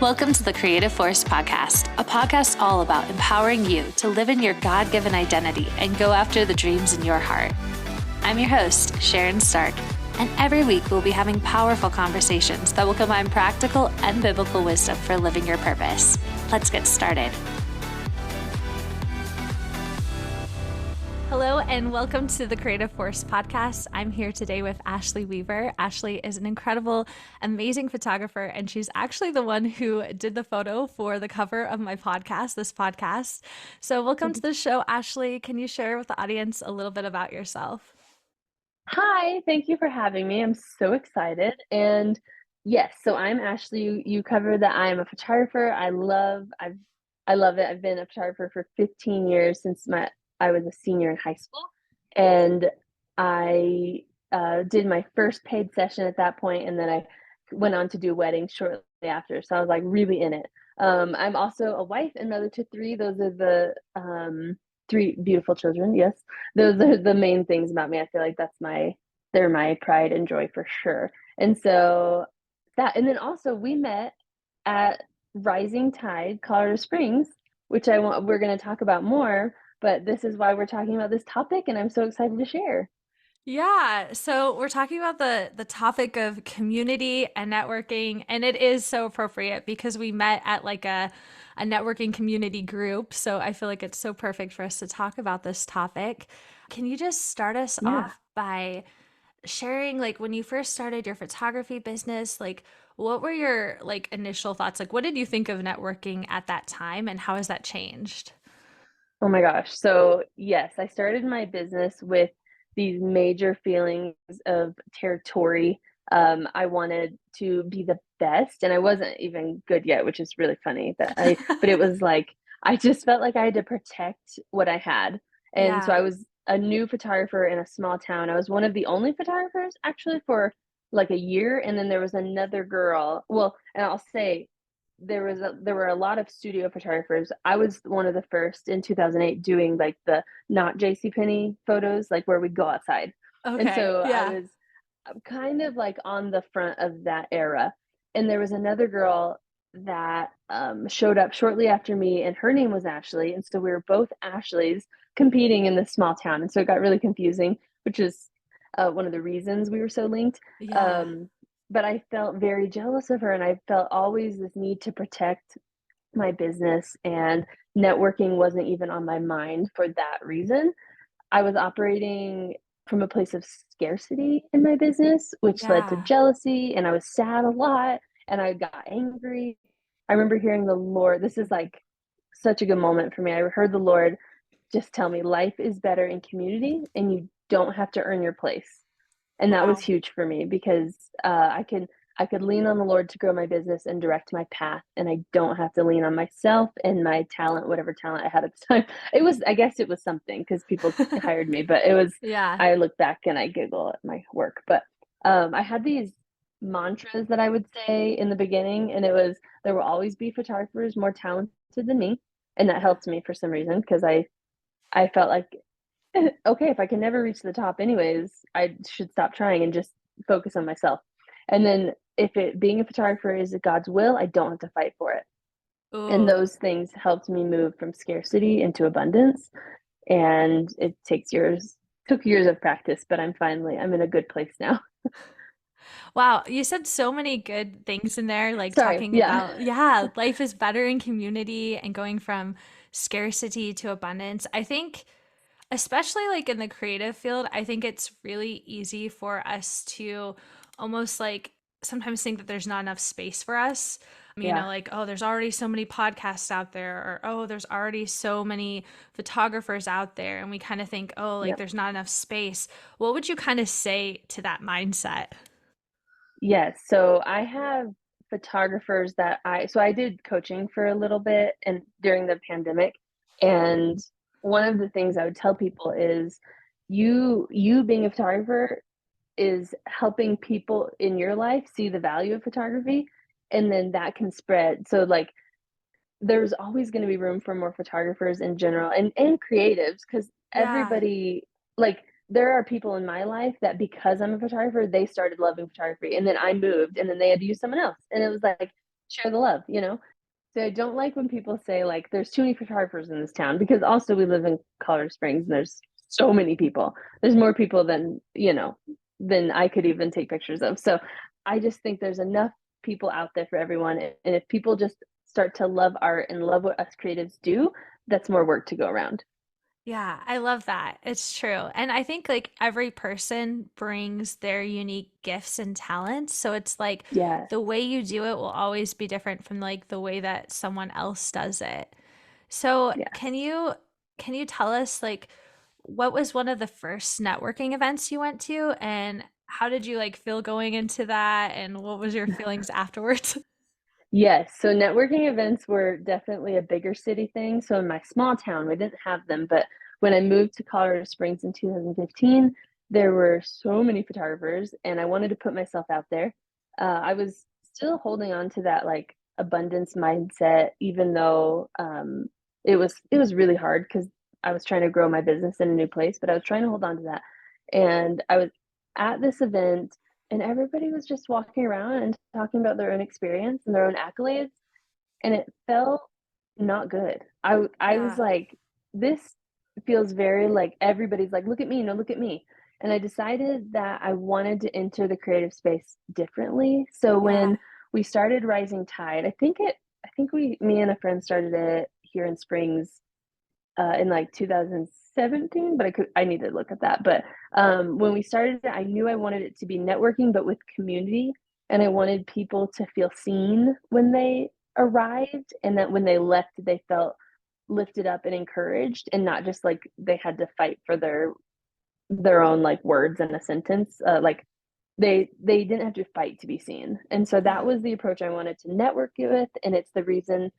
Welcome to the Creative Force Podcast, a podcast all about empowering you to live in your God-given identity and go after the dreams in your heart. I'm your host, Sharon Stark, and every week we'll be having powerful conversations that will combine practical and biblical wisdom for living your purpose. Let's get started. Hello and welcome to the Creative Force Podcast. I'm here today with Ashlee Weaver. Ashlee is an incredible, amazing photographer, and she's actually the one who did the photo for the cover of my podcast, this podcast. So welcome to the show, Ashlee. Can you share with the audience a little bit about yourself? Hi, thank you for having me. I'm so excited. And yes, so I'm Ashlee. You covered that I am a photographer. I love it. I've been a photographer for 15 years since I was a senior in high school, and I did my first paid session at that point, and then I went on to do weddings shortly after. So I was like really in it. I'm also a wife and mother to three. Those are the three beautiful children. Yes, those are the main things about me. I feel like they're my pride and joy for sure. And so and then also we met at Rising Tide, Colorado Springs, which we're going to talk about more, but this is why we're talking about this topic, and I'm so excited to share. Yeah, so we're talking about the topic of community and networking, and it is so appropriate because we met at like a networking community group. So I feel like it's so perfect for us to talk about this topic. Can you just start us Yeah. off by sharing like when you first started your photography business, like what were your like initial thoughts? Like what did you think of networking at that time and how has that changed? Oh my gosh. So, yes, I started my business with these major feelings of territory. I wanted to be the best, and I wasn't even good yet, which is really funny but it was like, I just felt like I had to protect what I had. And so Yeah. I was a new photographer in a small town. I was one of the only photographers actually for like a year. And then there was another girl. Well, and I'll say, there were a lot of studio photographers. I was one of the first in 2008 doing like the not JCPenney photos, like where we go outside. And Okay. so I Yeah. was kind of like on the front of that era. And there was another girl that showed up shortly after me, and her name was Ashlee. And so we were both Ashleys competing in this small town. And so it got really confusing, which is one of the reasons we were so linked. Yeah. Um, but I felt very jealous of her, and I felt always this need to protect my business, and networking wasn't even on my mind for that reason. I was operating from a place of scarcity in my business, which led to Yeah. jealousy, and I was sad a lot, and I got angry. I remember hearing the Lord, this is like such a good moment for me. I heard the Lord just tell me life is better in community, and you don't have to earn your place. And that was Wow. huge for me because I could lean on the Lord to grow my business and direct my path, and I don't have to lean on myself and my talent, whatever talent I had at the time. I guess it was something because people hired me, but it was. Yeah. I look back and I giggle at my work, but I had these mantras that I would say in the beginning, and it was there will always be photographers more talented than me, and that Yeah. helped me for some reason because I felt like okay, if I can never reach the top anyways, I should stop trying and just focus on myself. And then if it being a photographer is God's will, I don't have to fight for it. And Ooh. those things helped me move from scarcity into abundance. And took years of practice, but I'm in a good place now. Wow, you said so many good things in there, like Sorry. talking Yeah. about, yeah, life is better in community and going from scarcity to abundance. I think, especially like in the creative field, I think it's really easy for us to almost like sometimes think that there's not enough space for us. Yeah. Like, oh, there's already so many podcasts out there, or oh, there's already so many photographers out there. And we kind of think, oh, like Yep. there's not enough space. What would you kind of say to that mindset? Yes. So I have photographers so I did coaching for a little bit and during the pandemic. And one of the things I would tell people is you being a photographer is helping people in your life see the value of photography, and then that can spread. So like there's always going to be room for more photographers in general, and creatives, because Yeah. everybody, like, there are people in my life that because I'm a photographer they started loving photography, and then I moved and then they had to use someone else, and it was like share the love, you know? So I don't like when people say like there's too many photographers in this town because also we live in Colorado Springs and there's so many people. There's more people than, than I could even take pictures of. So I just think there's enough people out there for everyone. And if people just start to love art and love what us creatives do, that's more work to go around. Yeah, I love that. It's true. And I think like every person brings their unique gifts and talents. So it's like Yes. the way you do it will always be different from like the way that someone else does it. So Yes. can you tell us like what was one of the first networking events you went to and how did you like feel going into that and what was your feelings afterwards? Yes, so networking events were definitely a bigger city thing. So in my small town, we didn't have them, but when I moved to Colorado Springs in 2015, there were so many photographers, and I wanted to put myself out there. I was still holding on to that like abundance mindset, even though it was really hard because I was trying to grow my business in a new place, but I was trying to hold on to that. And I was at this event and everybody was just walking around and talking about their own experience and their own accolades, and it felt not good. I was Yeah. like, this feels very like everybody's like, look at me, no, look at me. And I decided that I wanted to enter the creative space differently. So Yeah. when we started Rising Tide, me and a friend started it here in Springs in like 2017, but I need to look at that. But when we started it, I knew I wanted it to be networking, but with community, and I wanted people to feel seen when they arrived, and that when they left, they felt lifted up and encouraged, and not just like they had to fight for their own like words in a sentence. Like they didn't have to fight to be seen, and so Yeah. that was the approach I wanted to network it with, and it's the reason.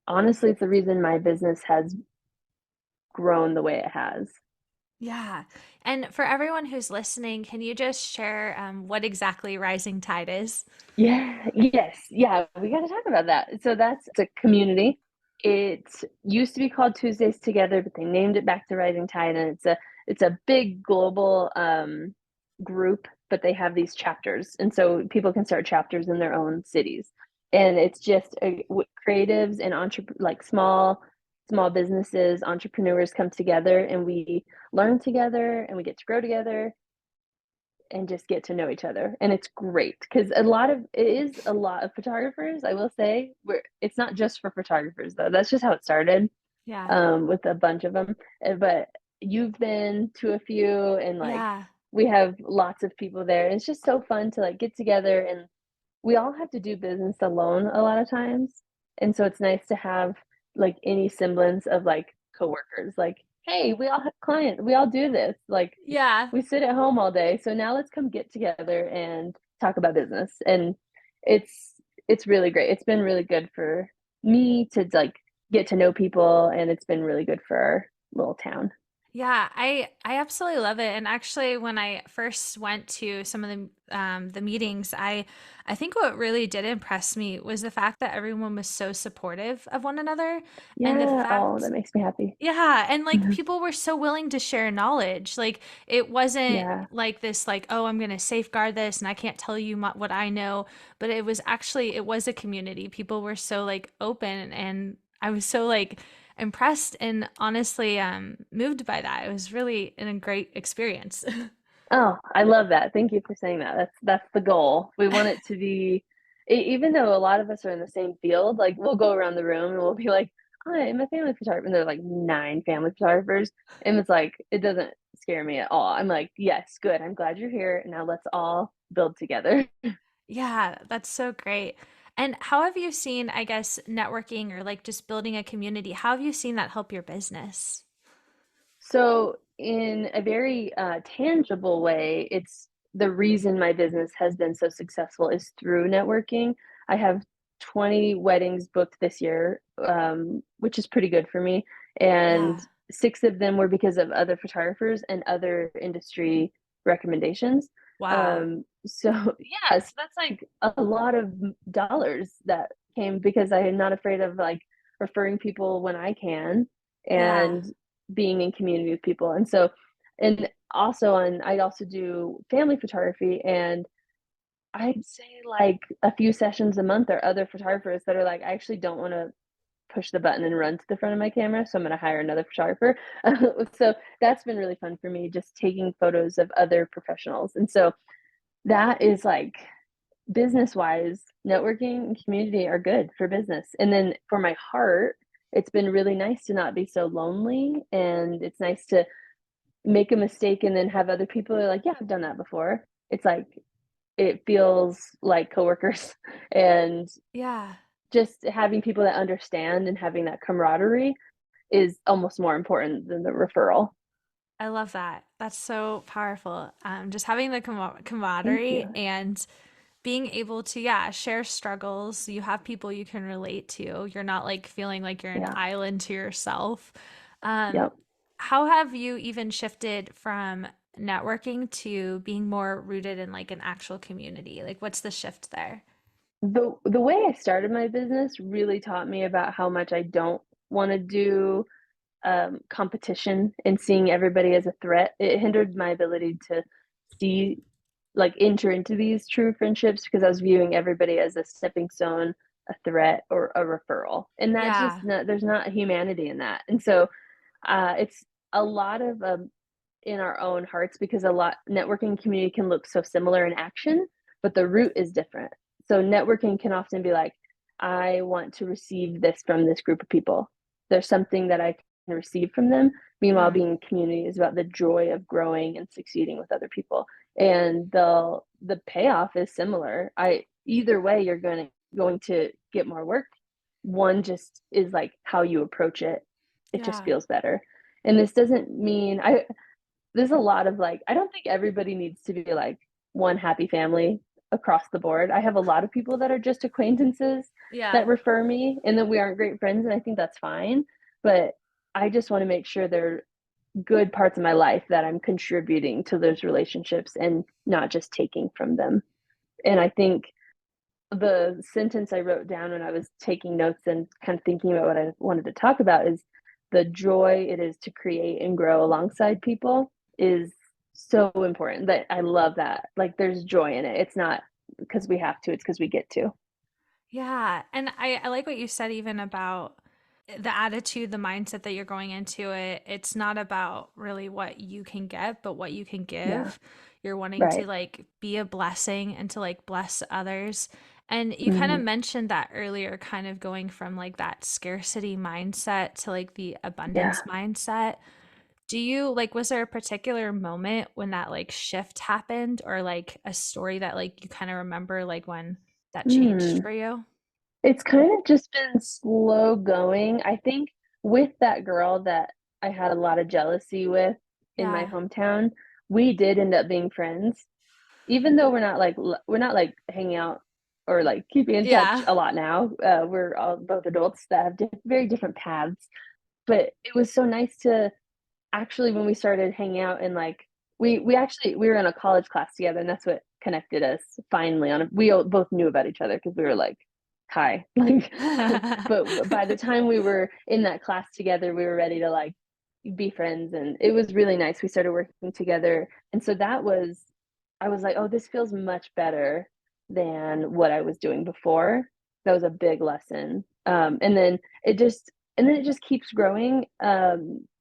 Honestly, it's the reason my business has grown the way it has. Yeah. And for everyone who's listening, can you just share what exactly Rising Tide is? Yeah, yes, yeah, we gotta talk about that. So that's it's a community. It used to be called Tuesdays Together, but they named it back to Rising Tide, and it's a big global group, but they have these chapters, and so people can start chapters in their own cities. And it's just creatives and like small businesses, entrepreneurs come together, and we learn together, and we get to grow together, and just get to know each other. And it's great because it is a lot of photographers, I will say. Where it's not just for photographers though. That's just how it started, Yeah. with a bunch of them. But you've been to a few, and like Yeah. we have lots of people there. And it's just so fun to like get together, and we all have to do business alone a lot of times. And so it's nice to have like any semblance of like coworkers. Like, hey, we all have clients. We all do this. Like Yeah. we sit at home all day. So now let's come get together and talk about business. And it's it's really great. It's been really good for me to like get to know people, and it's been really good for our little town. Yeah, I absolutely love it. And actually, when I first went to some of the meetings, I think what really did impress me was the fact that everyone was so supportive of one another, and the Yeah. Oh, fact that makes me happy. yeah, and like people were so willing to share knowledge. Like it wasn't Yeah. like this like, oh, I'm going to safeguard this and I can't tell you what I know, but it was a community. People were so like open and I was so like impressed and honestly moved by that. It was really a great experience. Oh, I love that. Thank you for saying that. That's the goal. We want it to be even though a lot of us are in the same field, like we'll go around the room and we'll be like, "Hi, I'm a family photographer." And there are like 9 family photographers, and it's like it doesn't scare me at all. I'm like, "Yes, good. I'm glad you're here. Now let's all build together." Yeah, that's so great. And how have you seen, I guess, networking or like just building a community? How have you seen that help your business? So, in a very tangible way, it's the reason my business has been so successful is through networking. I have 20 weddings booked this year, which is pretty good for me. And Yeah. 6 of them were because of other photographers and other industry recommendations. Wow. So, yeah, so that's like a lot of dollars that came because I am not afraid of like referring people when I can. Yeah. And being in community with people. And so, and also I also do family photography, and I'd say like a few sessions a month or other photographers that are like, I actually don't want to push the button and run to the front of my camera, so I'm going to hire another photographer. So that's been really fun for me, just taking photos of other professionals. And so that is like business wise, networking and community are good for business. And then for my heart, it's been really nice to not be so lonely. And it's nice to make a mistake and then have other people who are like, yeah, I've done that before. It's like, it feels like coworkers and Yeah. just having people that understand and having that camaraderie is almost more important than the referral. I love that. That's so powerful. Just having the Thank camaraderie you. and being able to, yeah, share struggles. You have people you can relate to. You're not like feeling like you're an Yeah. island to yourself. Um, Yep. how have you even shifted from networking to being more rooted in like an actual community? Like, what's the shift there? The way I started my business really taught me about how much I don't want to do competition and seeing everybody as a threat. It hindered my ability to see, like, enter into these true friendships because I was viewing everybody as a stepping stone, a threat, or a referral. And that's just Yeah. not, there's not humanity in that. And so it's a lot of in our own hearts because a lot networking community can look so similar in action, but the root is different. So networking can often be like, I want to receive this from this group of people. There's something that I can receive from them. Meanwhile, Yeah. being in community is about the joy of growing and succeeding with other people. And the payoff is similar. I either way you're going to get more work. One just is like how you approach it. It just Yeah. feels better. And this doesn't mean I there's a lot of like, I don't think everybody needs to be like one happy family across the board. I have a lot of people that are just acquaintances Yeah. that refer me and that we aren't great friends, and I think that's fine. But I just want to make sure they're good parts of my life that I'm contributing to those relationships and not just taking from them. And I think the sentence I wrote down when I was taking notes and kind of thinking about what I wanted to talk about is the joy it is to create and grow alongside people is so important. That I love that. Like, there's joy in it. It's not because we have to, it's because we get to. Yeah. And I like what you said even about the attitude, the mindset that you're going into it. It's not about really what you can get, but what you can Yeah. give. You're wanting to Right. like be a blessing and to like bless others. And you kind of Hmm. mentioned that earlier, kind of going from like that scarcity mindset to like the Yeah. abundance mindset. Do you like, was there a particular moment when that like shift happened or like a story that like you kind of remember like when that changed Hmm. for you? It's kind of just been slow going. I think with that girl that I had a lot of jealousy with in my Yeah. hometown, we did end up being friends. Even though we're not like hanging out or like keeping in touch Yeah. a lot now. We're all both adults that have very different paths. But it was so nice to actually, when we started hanging out and like we were in a college class together, and that's what connected us finally. We both knew about each other because we were like, hi, like. But by the time we were in that class together, we were ready to like be friends, and it was really nice. We started working together, and so that was, I was like, oh, this feels much better than what I was doing before. That was a big lesson. And then it just keeps growing.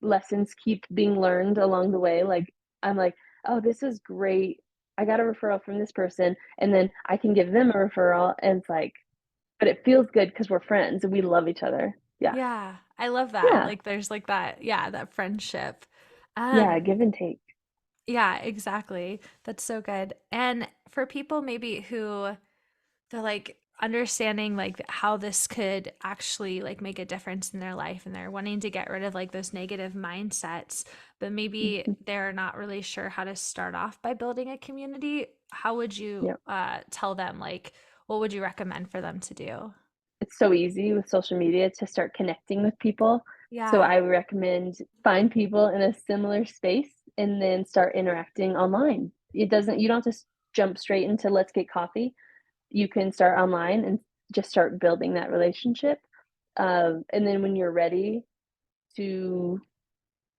Lessons keep being learned along the way. Like, I'm like, oh, this is great. I got a referral from this person, and then I can give them a referral, and it's like, but it feels good because we're friends and we love each other. Yeah, Yeah, I love that. yeah, Like there's like that, yeah, that friendship. yeah. Um, Give and take. yeah, exactly. That's so good. And for people maybe who they're like understanding like how this could actually like make a difference in their life and they're wanting to get rid of like those negative mindsets, but maybe Mhm. they're not really sure how to start off by building a community. How would you Yeah. tell them like what would you recommend for them to do? It's so easy with social media to start connecting with people. So Yeah. I would recommend find people in a similar space and then start interacting online. You don't just jump straight into let's get coffee. You can start online and just start building that relationship. And then when you're ready to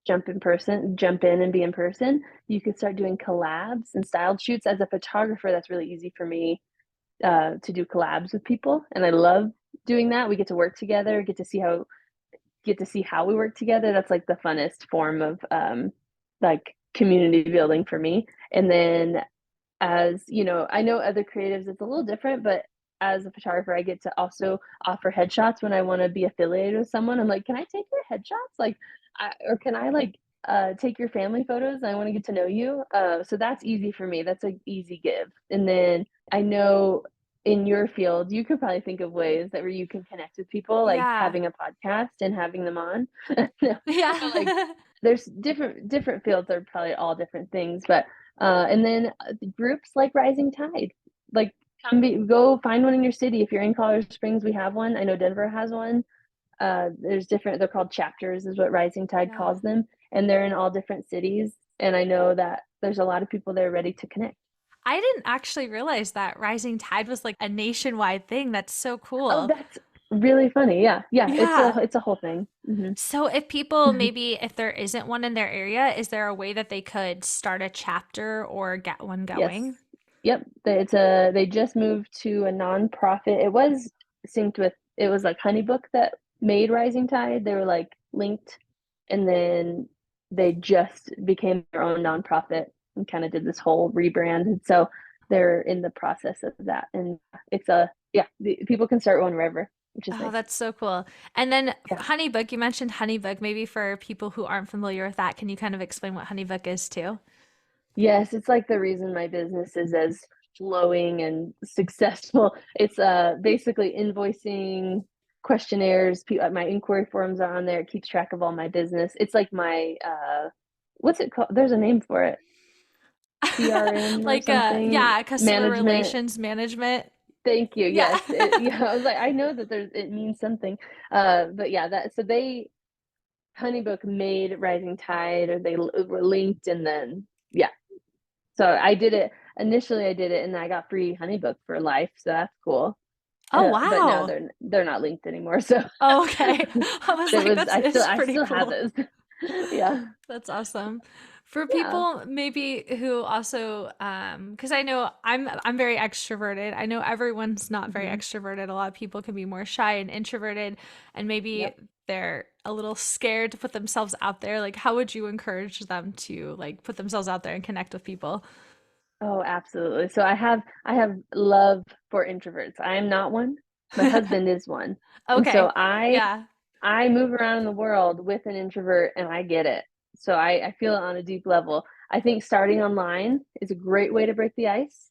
jump in and be in person. You could start doing collabs and styled shoots. As a photographer, that's really easy for me to do collabs with people, and I love doing that. We get to work together, get to see how we work together. That's like the funnest form of like community building for me. And then, as you know, I know other creatives it's a little different, but as a photographer I get to also offer headshots when I want to be affiliated with someone. I'm like, can I take your headshots, like or can I like take your family photos? I want to get to know you. So that's easy for me. That's an easy give. And then I know in your field you could probably think of ways that where you can connect with people, like Yeah. having a podcast and having them on. No, but like Yeah. there's different fields are probably all different things, but and then groups like Rising Tide, like go find one in your city. If you're in Colorado Springs, we have one. I know Denver has one. There's different, they're called chapters is what Rising Tide Yeah. calls them, and they're in all different cities, and I know that there's a lot of people there ready to connect. I didn't actually realize that Rising Tide was like a nationwide thing. That's so Oh, cool. that's really funny. Yeah, Yeah. it's a whole thing. So if people maybe if there isn't one in their area, is there a way that they could start a chapter or get one Yes. going? Yep. They just moved to a nonprofit. It was synced with, it was like Honeybook that made Rising Tide. They were like linked, and then they just became their own nonprofit and kind of did this whole rebrand. And so they're in the process of that. And it's people can start one wherever, which is Oh, nice. that's so cool. And then Yeah. Honeybook, you mentioned Honeybook. Maybe for people who aren't familiar with that, can you kind of explain what Honeybook is too? Yes, it's like the reason my business is as flowing and successful. It's basically invoicing, questionnaires, my inquiry forms are on there. It keeps track of all my business. It's like my what's it called? There's a name for it. CRM or Like something. yeah, customer Management. relations management. Thank you. Yeah. Yes. Yeah, I was like, I know that it means something. But yeah, that so they Honeybook made Rising Tide, or they were linked, and then yeah, so I did it initially. I did it, and I got free HoneyBook for life, so that's cool. Oh, But now wow. they're not linked anymore. So, Oh, okay. I was but it like, was that's it's I pretty still have cool. those. Yeah, That's awesome. For yeah. people maybe who also because I know I'm very extroverted. I know everyone's not very Hmm. extroverted. A lot of people can be more shy and introverted and maybe Yep. they're a little scared to put themselves out there. Like how would you encourage them to like put themselves out there and connect with people? Oh, absolutely. So I have love for introverts. I am not one. My husband is one, and so Okay. Yeah. I move around in the world with an introvert, and I get it. So I feel it on a deep level. I think starting online is a great way to break the ice.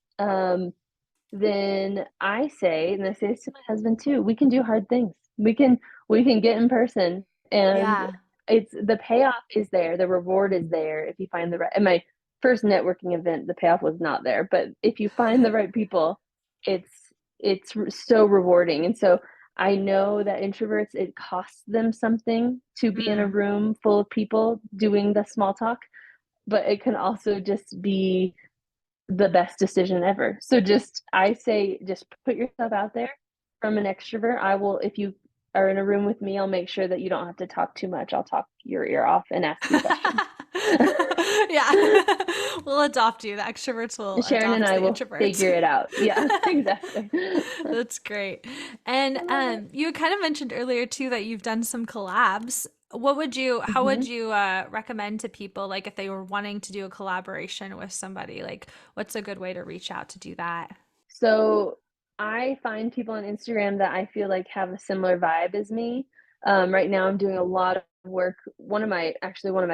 Then I say, and I say this to my husband too, we can do hard things. We can get in person, and Yeah. it's the payoff is there. The reward is there if you find the right. And my first networking event, the payoff was not there, but if you find the right people, it's so rewarding. And so I know that introverts, it costs them something to be in a Mm. room full of people doing the small talk, but it can also just be the best decision ever. So just I say just put yourself out there. From an extrovert, I will, if you are in a room with me, I'll make sure that you don't have to talk too much. I'll talk your ear off and ask you questions. Yeah. We'll adopt you. The extroverts will Sharon and adopt I the will introverts. figure it out. Yeah, exactly. That's great. And I love it. you had kind of mentioned earlier too that you've done some collabs. How would Mhm. you recommend to people, like if they were wanting to do a collaboration with somebody, like what's a good way to reach out to do that? So I find people on Instagram that I feel like have a similar vibe as me. Right now, I'm doing a lot of work. One of my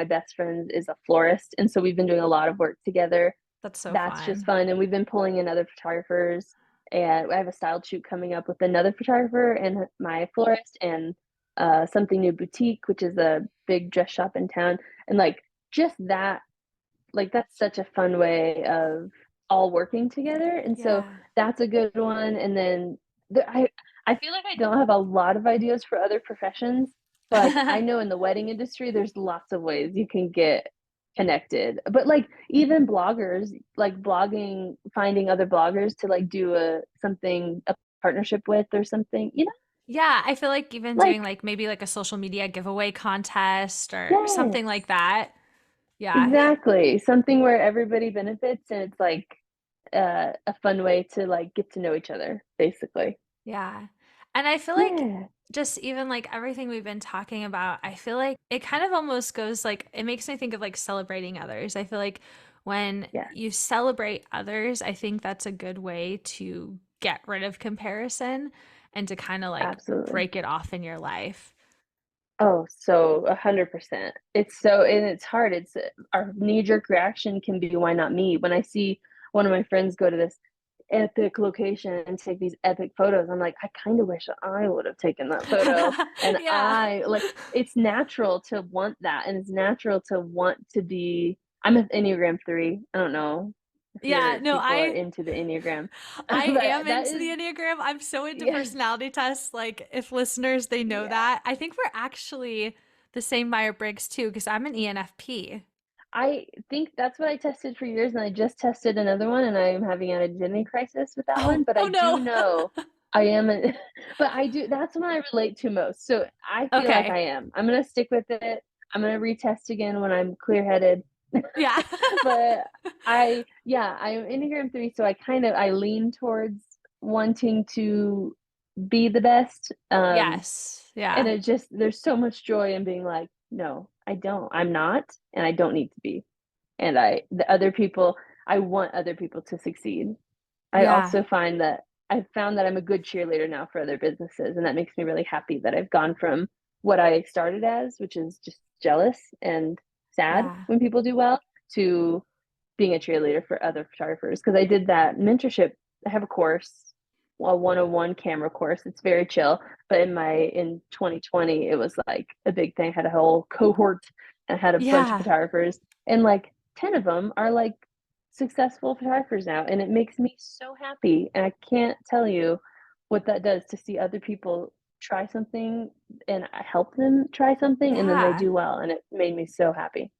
best friends is a florist, and so we've been doing a lot of work together. That's so That's just fun. fun, and we've been pulling in other photographers. And I have a style shoot coming up with another photographer and my florist, and something new boutique, which is a big dress shop in town. And like just that, like that's such a fun way of all working together. And so Yeah. that's a good one. And then I feel like I don't have a lot of ideas for other professions, but like I know in the wedding industry there's lots of ways you can get connected. But like even bloggers, like blogging, finding other bloggers to like do a partnership with or something, you know? Yeah, I feel like even doing Like, like maybe like a social media giveaway contest or something like yes, that. Yeah. exactly. Something where everybody benefits and it's like a fun way to like get to know each other, basically. Yeah. And I feel like Yeah. just even like everything we've been talking about, I feel like it kind of almost goes like it makes me think of like celebrating others. I feel like when Yes, you celebrate others, I think that's a good way to get rid of comparison and to kind of like absolutely. break it off in your life. Oh, so 100%. It's so and it's hard. It's our knee-jerk reaction can be, "Why not me?" When I see one of my friends go to this epic location and take these epic photos, I'm like, "I kinda wish I would have taken that photo." And Yeah. it's natural to want that, and it's natural to want to be I'm an Enneagram 3. I don't know if Yeah, your no, people are into the Enneagram, I but am that into is the Enneagram. I'm so into yes, personality tests. Like, if listeners, they know yeah. that. I think we're actually the same Myers-Briggs too, because I'm an ENFP. I think that's what I tested for years, and I just tested another one, and I am having an identity crisis with that one, Oh, but oh I do no. know I am an but I do that's one I relate to most, so I feel like I Okay. am. I'm gonna stick with it. I'm gonna retest again when I'm clear-headed. Yeah. But I'm Enneagram 3, so I lean towards wanting to be the best, Yes. and Yeah. it just there's so much joy in being like, "No, I don't. I'm not, and I don't need to be." And the other people, I want other people to succeed. I Yeah. also find that I've found that I'm a good cheerleader now for other businesses, and that makes me really happy that I've gone from what I started as, which is just jealous and sad Yeah. when people do well, to being a cheerleader for other photographers. Because I did that mentorship. I have a course, a 101 camera course. It's very chill. But in 2020, it was like a big thing. I had a whole cohort and had a bunch of Yeah. photographers, and like 10 of them are like successful photographers now, and it makes me so happy. And I can't tell you what that does to see other people try something and I help them try something and then they Yeah. do well, and it made me so happy.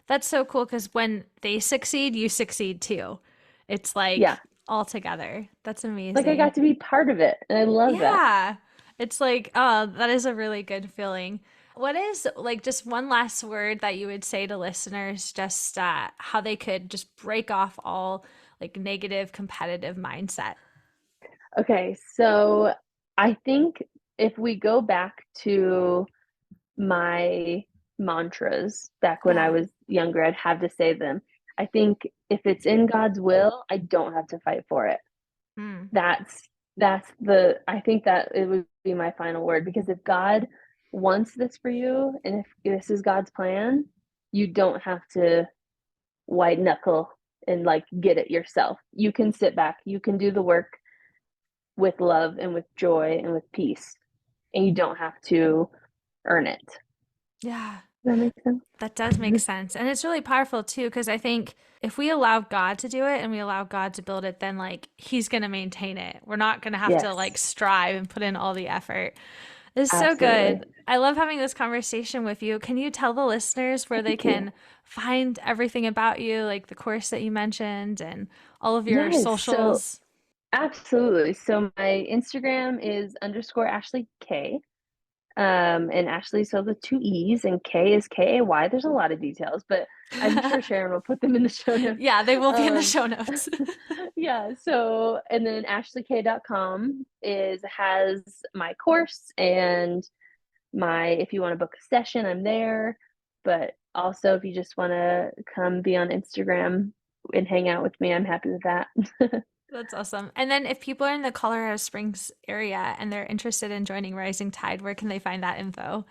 That's so cool because when they succeed, you succeed too. It's Yeah, like all together. That's like I amazing. got to be part of it, and I love that. Yeah. It's like, oh, that is a really good feeling. What is like just one last word that you would say to listeners, just how they could just break off all like negative competitive mindset? Okay, so I think if we go back to my mantras back when I Yeah. was younger, I'd have to say them. I think if it's in God's will, I don't have to fight for it. Mm. That's I think that it would be my final word, because if God wants this for you and if this is God's plan, you don't have to white knuckle and like get it yourself. You can sit back, you can do the work with love and with joy and with peace, and you don't have to earn it. Does Yeah. that make sense? That does make sense. And it's really powerful too, because I think if we allow God to do it and we allow God to build it, then like He's going to maintain it. We're not going to have to like Yes, strive and put in all the effort. This is so absolutely. good. I love having this conversation with you. Can you tell the listeners where they Thank you. can find everything about you, like the course that you mentioned and all of your Yes, so socials? absolutely. So my Instagram is underscore Ashlee K. And Ashley spelled with two E's, and K is Kay. There's a lot of details, but I'm sure Sharon will put them in the show notes. Yeah, they will be in the Um, show notes. yeah, so and then ashleykay.com is has my course and my if you want to book a session, I'm there. But also if you just want to come be on Instagram and hang out with me, I'm happy with that. That's awesome. And then if people are in the Colorado Springs area and they're interested in joining Rising Tide, where can they find that info?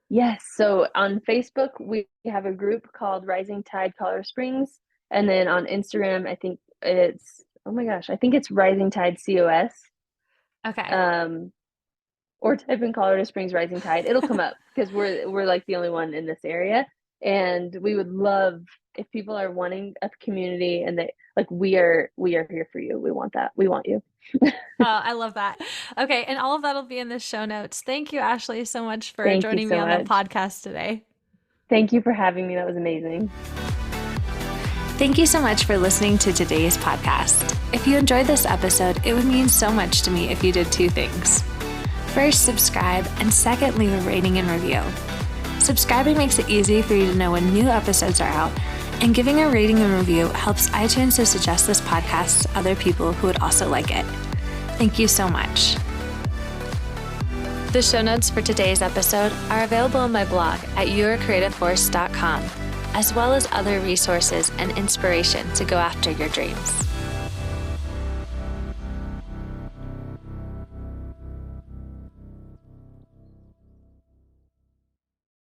Yes, so on Facebook, we have a group called Rising Tide Colorado Springs, and then on Instagram, I think it's oh my gosh, I think it's Rising Tide COS. Okay. Um, or type in Colorado Springs Rising Tide. It'll come up because we're like the only one in this area, and we would love if people are wanting a community and they like we are here for you. We want that. We want you. Oh, I love that. Okay, and all of that'll be in the show notes. Thank you, Ashley, so much for Thank you joining me so on the much. podcast today. Thank you for having me. That was amazing. Thank you so much for listening to today's podcast. If you enjoyed this episode, it would mean so much to me if you did two things. first, subscribe, and second, leave a rating and review. Subscribing makes it easy for you to know when new episodes are out, and giving a rating and review helps iTunes to suggest this podcast to other people who would also like it. Thank you so much. The show notes for today's episode are available on my blog at yourcreativeforce.com, as well as other resources and inspiration to go after your dreams.